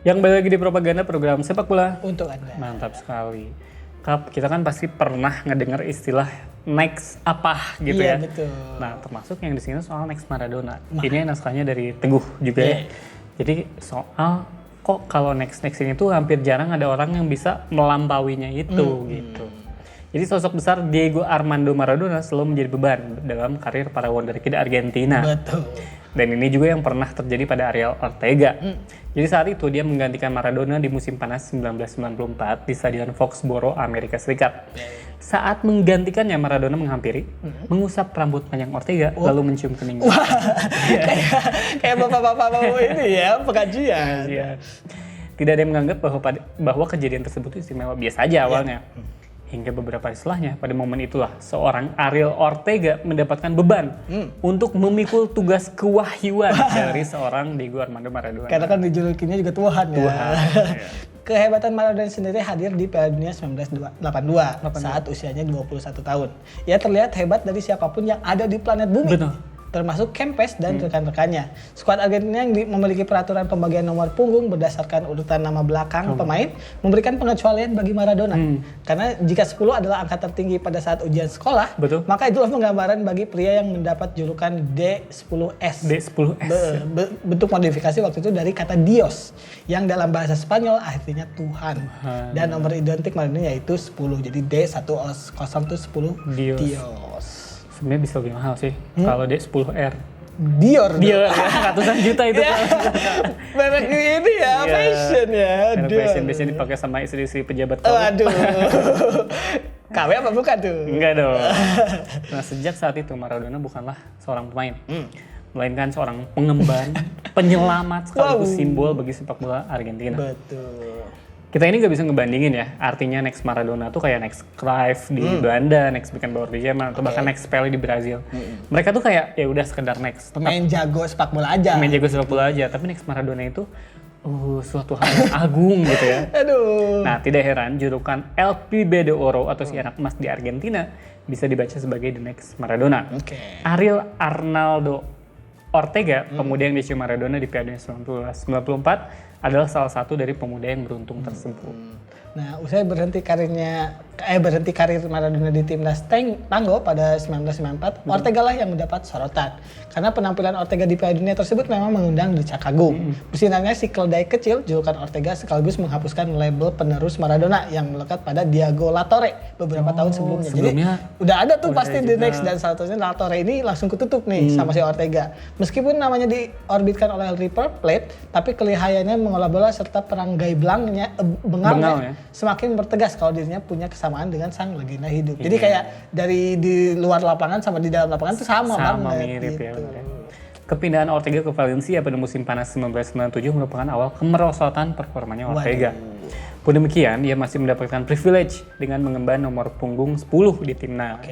Yang balik lagi di propaganda program sepak bola. Untuk Anda. Mantap sekali. Kap, kita kan pasti pernah ngedengar istilah next apa gitu Iya, ya. betul. Nah, termasuk yang di sini soal next Maradona. Ini naskahnya dari Teguh juga ya. Jadi soal kok kalau next ini tuh hampir jarang ada orang yang bisa melampauinya itu gitu. Jadi sosok besar Diego Armando Maradona selalu menjadi beban dalam karir para wonderkid Argentina. Betul. Dan ini juga yang pernah terjadi pada Ariel Ortega. Jadi saat itu dia menggantikan Maradona di musim panas 1994 di Stadion Foxborough, Amerika Serikat. Saat menggantikannya, Maradona menghampiri, mengusap rambut panjang Ortega, lalu mencium keningnya. Kayak bapak-bapak ini ya, pengajian. Iya. Tidak ada yang menganggap bahwa kejadian tersebut istimewa, biasa aja awalnya. Hingga beberapa hari setelahnya, pada momen itulah seorang Ariel Ortega mendapatkan beban untuk memikul tugas kewahyuan dari seorang Diego Armando Maradona. Karena kan dijulukinya juga Tuhan ya. Tuhan, iya. Kehebatan Maradona sendiri hadir di Piala Dunia 1982 saat usianya 21 tahun. Ia terlihat hebat dari siapapun yang ada di planet bumi. Betul. Termasuk Kempes dan rekan-rekannya. Skuad Argentina yang memiliki peraturan pembagian nomor punggung berdasarkan urutan nama belakang pemain memberikan pengecualian bagi Maradona. Karena jika 10 adalah angka tertinggi pada saat ujian sekolah, maka itulah penggambaran bagi pria yang mendapat julukan D10S. D10S. Bentuk modifikasi waktu itu dari kata Dios yang dalam bahasa Spanyol artinya Tuhan. Dan nomor identik Maradona yaitu 10. Jadi D10 itu 10 Dios. Sebenarnya bisa lebih mahal sih kalau D10R. Dior ya, ratusan juta itu. Merek ini ya, fashion ya. Merek fashion biasanya dipakai sama istri-istri pejabat. Aduh. KW apa bukan tuh? Enggak dong. Nah, sejak saat itu Maradona bukanlah seorang pemain, melainkan seorang pengemban, penyelamat sekaligus simbol bagi sepak bola Argentina. Betul. Kita ini nggak bisa ngebandingin ya, artinya next Maradona tuh kayak next Cruyff di Belanda, next Beckenbauer di Jerman, atau bahkan next Pelé di Brazil. Mereka tuh kayak ya udah sekedar next. Pemain jago sepak bola aja. Pemain jago sepak bola aja, tapi next Maradona itu suatu hal yang agung gitu ya. Aduh. Nah, tidak heran julukan El Pibe de Oro atau si anak emas di Argentina bisa dibaca sebagai the next Maradona. Ariel Arnaldo Ortega, pemuda yang dicium Maradona di Piala Dunia 1994, adalah salah satu dari pemuda yang beruntung tersebut. Nah, usai berhenti karir Maradona di timnas Tango pada 1994, Ortega lah yang mendapat sorotan. Karena penampilan Ortega di Piala Dunia tersebut memang mengundang decak kagum. Bersinarnya si keledai kecil, julukan Ortega sekaligus menghapuskan label penerus Maradona yang melekat pada Diego Latorre beberapa tahun sebelumnya. Jadi udah ada tuh pasti di next, dan salah satunya Latorre ini langsung ketutup nih sama si Ortega. Meskipun namanya diorbitkan oleh River Plate, tapi kelihayannya mengolah bola serta perangai bengalnya semakin bertegas kalau dirinya punya kesamaan dengan sang legenda hidup. Jadi kayak dari di luar lapangan sama di dalam lapangan itu sama banget. Mirip gitu. ya. Kepindahan Ortega ke Valencia pada musim panas 1997 merupakan awal kemerosotan performanya Ortega. Pun demikian, dia masih mendapatkan privilege dengan mengemban nomor punggung 10 di timnas.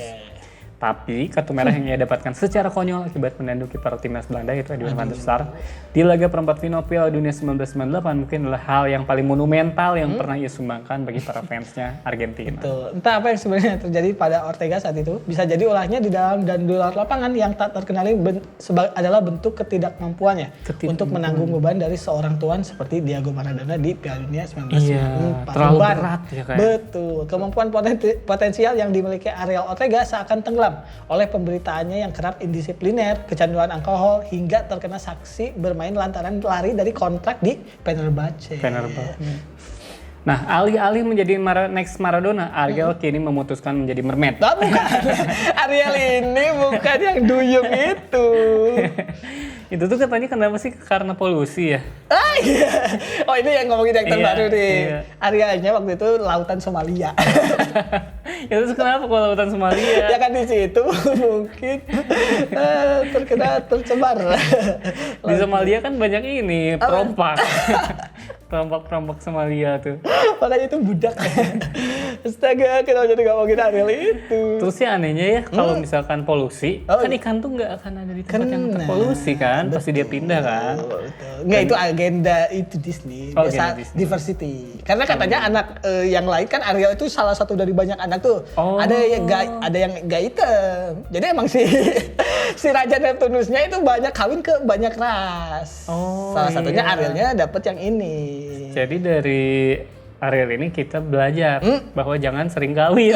Tapi kartu merah yang ia dapatkan secara konyol akibat menanduk kiper timnas Belanda yaitu Edwin van der Sar di laga perempat final Piala Dunia 1998 mungkin adalah hal yang paling monumental yang pernah ia sumbangkan bagi para fansnya Argentina. Betul. Entah apa yang sebenarnya terjadi pada Ortega saat itu, bisa jadi ulahnya di dalam dan di luar lapangan yang tak terkenali adalah bentuk ketidakmampuannya untuk menanggung beban dari seorang tuan seperti Diego Maradona di Piala Dunia 1994. Terlalu berat ya kayak. Betul. Kemampuan potensial yang dimiliki Ariel Ortega seakan tenggelam oleh pemberitaannya yang kerap indisipliner, kecanduan alkohol, hingga terkena saksi bermain lantaran lari dari kontrak di Fenerbahce. Nah, alih-alih menjadi next Maradona, Ariel kini memutuskan menjadi mermaid. Nah, bukan. Ariel ini bukan yang duyung itu. Itu tuh katanya kenapa sih? Karena polusi ya? Ah iya. Oh, ini yang ngomongin yang terbaru nih. Iya. Arielnya waktu itu lautan Somalia. Ya terus kenapa kalau lautan Somalia? Ya kan di situ mungkin tercemar. Di Somalia kan banyak ini, perompak. Perompak Somalia tuh. Makanya itu budak. Astaga, kenapa jadi ngomongin Ariel itu? Terus sih anehnya ya, kalau misalkan polusi, kan ikan tuh nggak akan ada di tempat yang terpolusi kan, pasti dia pindah kan. Nggak, itu agenda itu Disney, biasa Disney. Diversity. Karena katanya anak yang lain kan Ariel itu salah satu dari banyak anak tuh. Ada yang nggak hitam. Jadi emang si Raja Neptunusnya itu banyak kawin ke banyak ras. Salah satunya Arielnya dapet yang ini. Jadi dari Ariel ini kita belajar bahwa jangan sering kawin.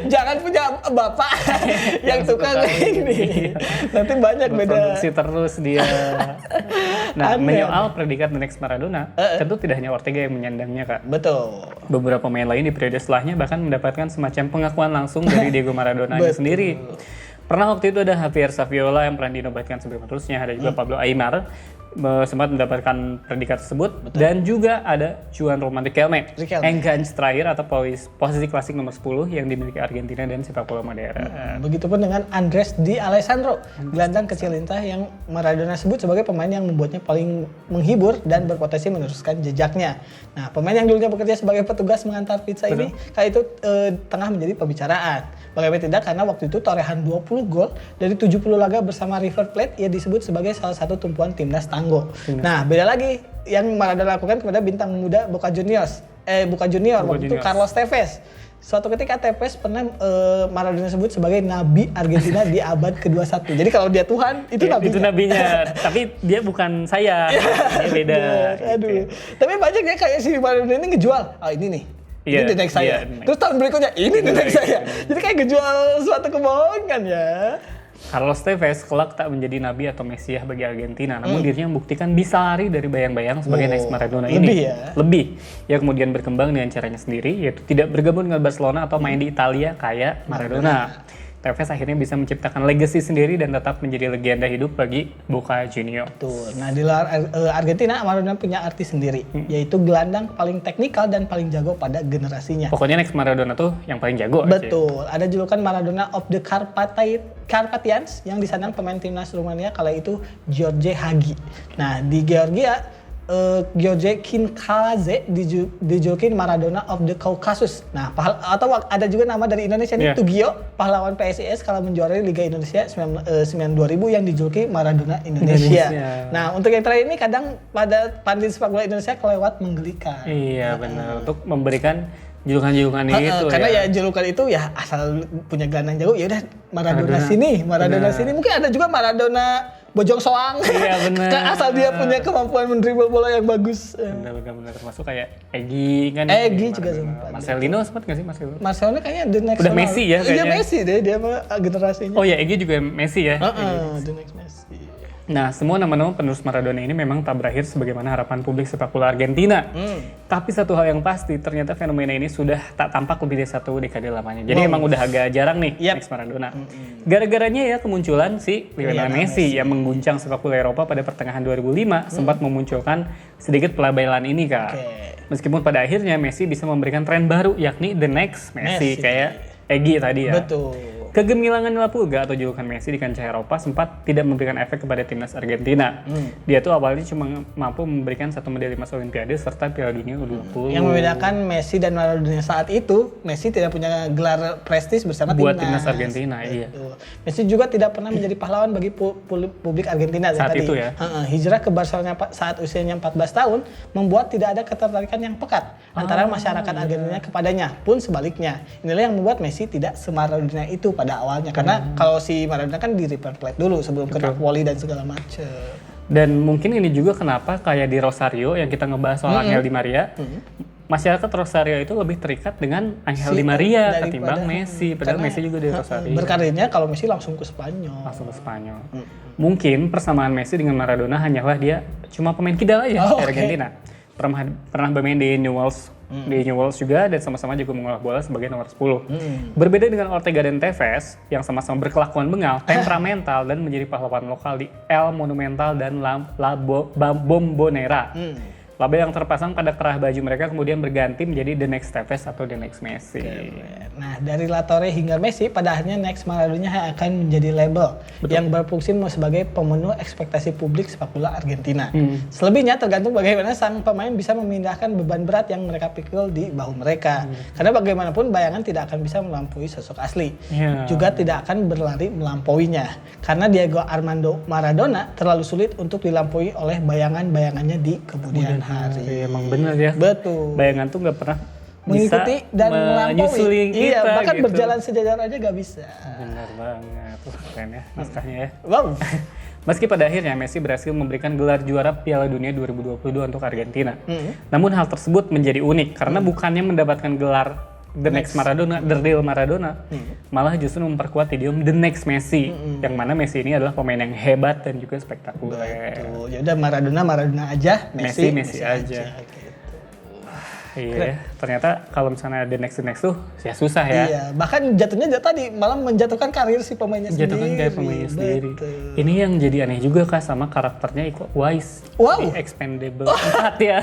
Jangan punya bapak yang tukang ini. Nanti banyak beda. Produksi terus dia. Nah, Aneh. menyoal predikat The Next Maradona, tentu tidak hanya Ortega yang menyandangnya, Kak. Betul. Beberapa pemain lain di periode setelahnya bahkan mendapatkan semacam pengakuan langsung dari Diego Maradona sendiri. Pernah waktu itu ada Javier Saviola yang pernah dinobatkan sebagai penerusnya, ada juga Pablo Aimar sempat mendapatkan predikat tersebut, dan juga ada Juan Román Riquelme, Enganche terakhir atau posisi klasik nomor 10 yang dimiliki Argentina dan sepak bola modern. Begitupun dengan Andres Di Alessandro, gelandang kecil lintah yang Maradona sebut sebagai pemain yang membuatnya paling menghibur dan berpotensi meneruskan jejaknya. Nah, pemain yang dulunya bekerja sebagai petugas mengantar pizza ini kali itu tengah menjadi pembicaraan. Bagaimana tidak, karena waktu itu torehan 20 gol dari 70 laga bersama River Plate, ia disebut sebagai salah satu tumpuan timnas Tango. Nah, beda lagi yang Maradona lakukan kepada bintang muda Boca Junior waktu itu Carlos Tevez. Suatu ketika Tevez pernah Maradona sebut sebagai nabi Argentina di abad ke-21. Jadi kalau dia Tuhan, itu nabinya. Itu nabinya, tapi dia bukan saya. Dia beda. Aduh. Tapi banyak ya kayak si Maradona ini ngejual. Oh, ini nih. Ini the next saya. Terus tahun berikutnya ini the next saya. Jadi kayak ngejual suatu kebohongan ya. Carlos Tevez kelak tak menjadi nabi atau mesiah bagi Argentina, namun dirinya membuktikan bisa lari dari bayang-bayang sebagai next Maradona ini. Lebih, ya kemudian berkembang dengan caranya sendiri, yaitu tidak bergabung dengan Barcelona atau main di Italia kayak Maradona. Tevez akhirnya bisa menciptakan legacy sendiri dan tetap menjadi legenda hidup bagi Boca Juniors. Betul. Nah, di luar Argentina, Maradona punya arti sendiri, yaitu gelandang paling teknikal dan paling jago pada generasinya. Pokoknya next Maradona tuh yang paling jago. Betul. Ada julukan Maradona of the Carpathians yang disandang pemain timnas Rumania kala itu George Hagi. Nah, di Georgia George Kinkaladze dijulukin Maradona of the Caucasus. Nah, atau ada juga nama dari Indonesia nih, Tugio, pahlawan PSIS kala menjuarai Liga Indonesia 2000 yang dijuluki Maradona Indonesia. Nah, untuk yang terakhir ini kadang pada pandit sepak bola Indonesia kelewat menggelikan. Iya, benar. Untuk memberikan julukan-julukan itu karena ya julukan itu ya asal punya gelandang jago, ya udah Maradona sini. Mungkin ada juga Maradona Bojong Soang. Iya, benar. Asal dia punya kemampuan mendribble bola yang bagus. Benar. Termasuk kayak Egy kan. Egy juga sempat. Marcelino sempat nggak sih Marcelino? Marcelino kayaknya the next. Udah Messi ya kayaknya. Iya, Messi deh, dia mah generasinya. Oh ya, Egy juga Messi ya. The next Messi. Nah, semua nama-nama penerus Maradona ini memang tak berakhir sebagaimana harapan publik sepak bola Argentina. Tapi satu hal yang pasti, ternyata fenomena ini sudah tak tampak lebih dari 1 dekade lamanya. Jadi emang udah agak jarang nih next Maradona. Gara-garanya ya kemunculan si Lionel Messi yang mengguncang sepak bola Eropa pada pertengahan 2005 sempat memunculkan sedikit pelabelan ini, Kak. Meskipun pada akhirnya Messi bisa memberikan tren baru, yakni the next Messi. Kayak Egy tadi ya. Betul. Kegemilangan La Pulga atau julukan Messi di kancah Eropa sempat tidak memberikan efek kepada timnas Argentina. Dia tuh awalnya cuma mampu memberikan 1 medali emas Olimpiade serta Piala Dunia U20. Yang membedakan Messi dan Maradona saat itu, Messi tidak punya gelar prestis bersama buat timnas Argentina. Iya. Messi juga tidak pernah menjadi pahlawan bagi publik Argentina saat tadi. Itu ya. Hijrah ke Barcelona saat usianya 14 tahun membuat tidak ada ketertarikan yang pekat antara masyarakat Argentina kepadanya, pun sebaliknya. Inilah yang membuat Messi tidak se-Maradona itu pada awalnya, karena kalau si Maradona kan di River Plate dulu sebelum ke Napoli dan segala macam. Dan mungkin ini juga kenapa kayak di Rosario yang kita ngebahas soal Angel Di Maria, masyarakat Rosario itu lebih terikat dengan Angel Di Maria ketimbang Messi, padahal Messi juga di Rosario. Berkarirnya kalau Messi langsung ke Spanyol. Mungkin persamaan Messi dengan Maradona hanyalah dia cuma pemain kidal aja di Argentina. Pernah bermain di Newell's juga dan sama-sama juga mengolah bola sebagai nomor 10. Berbeda dengan Ortega dan Tevez yang sama-sama berkelakuan bengal, temperamental dan menjadi pahlawan lokal di El Monumental dan La Bombonera. Label yang terpasang pada kerah baju mereka kemudian berganti menjadi The Next Tevez atau The Next Messi. Nah, dari La Torre hingga Messi, pada akhirnya Next Maradona akan menjadi label yang berfungsi sebagai pemenuh ekspektasi publik sepak bola Argentina. Selebihnya tergantung bagaimana sang pemain bisa memindahkan beban berat yang mereka pikul di bahu mereka. Karena bagaimanapun bayangan tidak akan bisa melampaui sosok asli. Juga tidak akan berlari melampauinya. Karena Diego Armando Maradona terlalu sulit untuk dilampaui oleh bayangan-bayangannya di kemudian hari. Emang bener ya. Betul. Bayangan tuh nggak pernah mengikuti dan melampaui. Iya, bahkan gitu. berjalan sejajar aja nggak bisa. Benar banget. Keren ya naskahnya ya. Wow. Meski pada akhirnya Messi berhasil memberikan gelar juara Piala Dunia 2022 untuk Argentina. Namun hal tersebut menjadi unik karena bukannya mendapatkan gelar The Next Maradona, The Real Maradona, malah justru memperkuat idiom The Next Messi, yang mana Messi ini adalah pemain yang hebat dan juga spektakuler. Tuh, ya udah Maradona aja, Messi aja. Iya, ternyata kalau misalnya The Next tuh ya susah ya. Iya, bahkan jatuhnya tadi malah menjatuhkan karir si pemainnya sendiri. Jatuhkan karir pemainnya sendiri. Ini yang jadi aneh juga Kak sama karakternya Iko Uwais. Wow. Di Expendable 4 ya.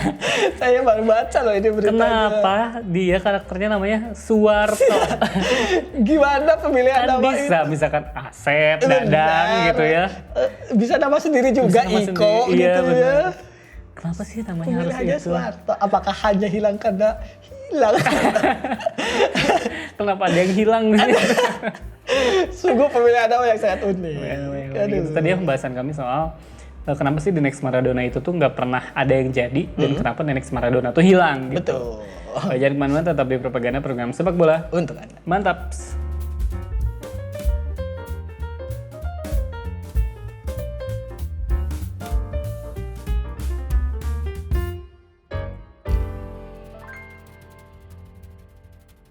Saya baru baca loh ini beritanya. Kenapa dia karakternya namanya Suwarto? Gimana pemilihan Kan nama bisa, itu? misalkan Asep, Dadang gitu ya. Bisa nama sendiri juga, Bisa nama Iko sendiri, iya, gitu bener. ya. Kenapa sih namanya harus Pemilihannya itu? Soeharto. Apakah hanya hilang karena hilang? Kenapa ada yang hilang? Sungguh pemilihan nama yang sangat unik. Itu tadi ya pembahasan kami soal kenapa sih The Next Maradona itu tuh nggak pernah ada yang jadi dan kenapa The Next Maradona tuh hilang gitu. Betul. Jadi teman-teman tetap di Propaganda program sepak bola. Untuk Anda. Mantap.